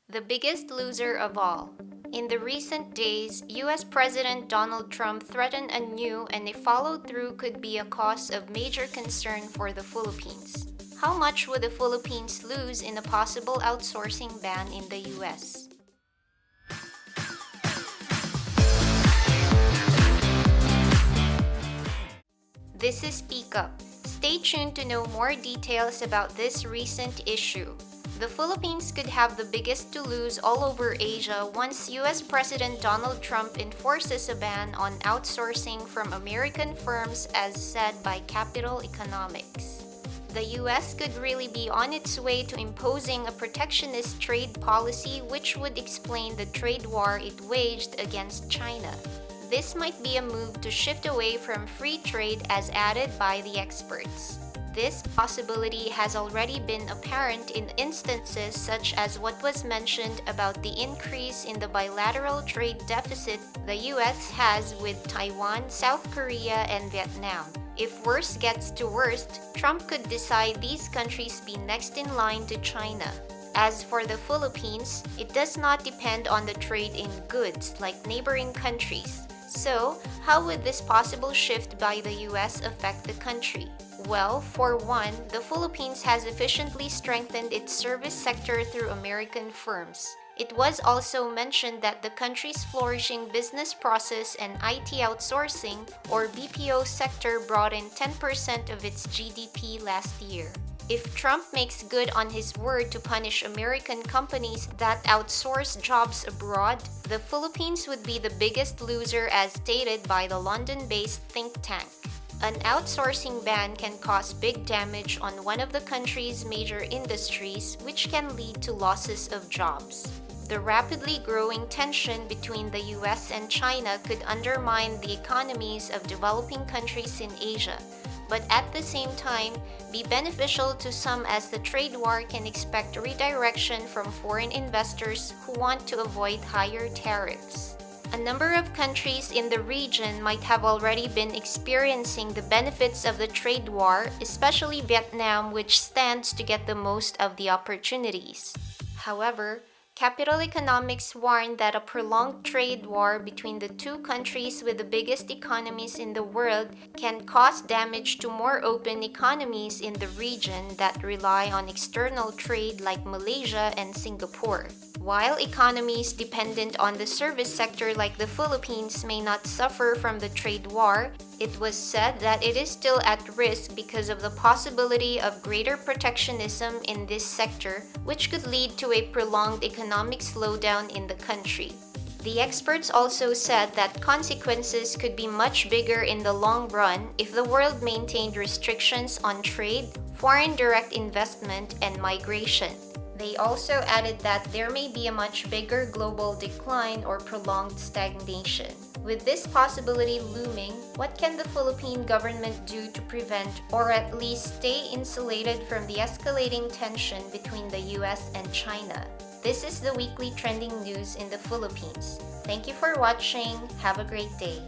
The biggest loser of all. In the recent days, US President Donald Trump threatened a new and a follow-through could be a cause of major concern for the Philippines. How much would the Philippines lose in a possible outsourcing ban in the US? This is SpeakUP. Stay tuned to know more details about this recent issue. The Philippines could have the biggest to lose all over Asia once US President Donald Trump enforces a ban on outsourcing from American firms, as said by Capital Economics. The US could really be on its way to imposing a protectionist trade policy, which would explain the trade war it waged against China. This might be a move to shift away from free trade as added by the experts. This possibility has already been apparent in instances such as what was mentioned about the increase in the bilateral trade deficit the US has with Taiwan, South Korea, and Vietnam. If worse gets to worst, Trump could decide these countries be next in line to China. As for the Philippines, it does not depend on the trade in goods like neighboring countries. So, how would this possible shift by the US affect the country? Well, for one, the Philippines has efficiently strengthened its service sector through American firms. It was also mentioned that the country's flourishing business process and IT outsourcing, or BPO sector, brought in 10% of its GDP last year. If Trump makes good on his word to punish American companies that outsource jobs abroad, the Philippines would be the biggest loser as stated by the London-based think tank. An outsourcing ban can cause big damage on one of the country's major industries, which can lead to losses of jobs. The rapidly growing tension between the US and China could undermine the economies of developing countries in Asia, but at the same time, be beneficial to some as the trade war can expect redirection from foreign investors who want to avoid higher tariffs. A number of countries in the region might have already been experiencing the benefits of the trade war, especially Vietnam, which stands to get the most of the opportunities. However, Capital Economics warned that a prolonged trade war between the two countries with the biggest economies in the world can cause damage to more open economies in the region that rely on external trade like Malaysia and Singapore. While economies dependent on the service sector like the Philippines may not suffer from the trade war, it was said that it is still at risk because of the possibility of greater protectionism in this sector, which could lead to a prolonged economic slowdown in the country. The experts also said that consequences could be much bigger in the long run if the world maintained restrictions on trade, foreign direct investment, and migration. They also added that there may be a much bigger global decline or prolonged stagnation. With this possibility looming, what can the Philippine government do to prevent or at least stay insulated from the escalating tension between the US and China? This is the weekly trending news in the Philippines. Thank you for watching. Have a great day.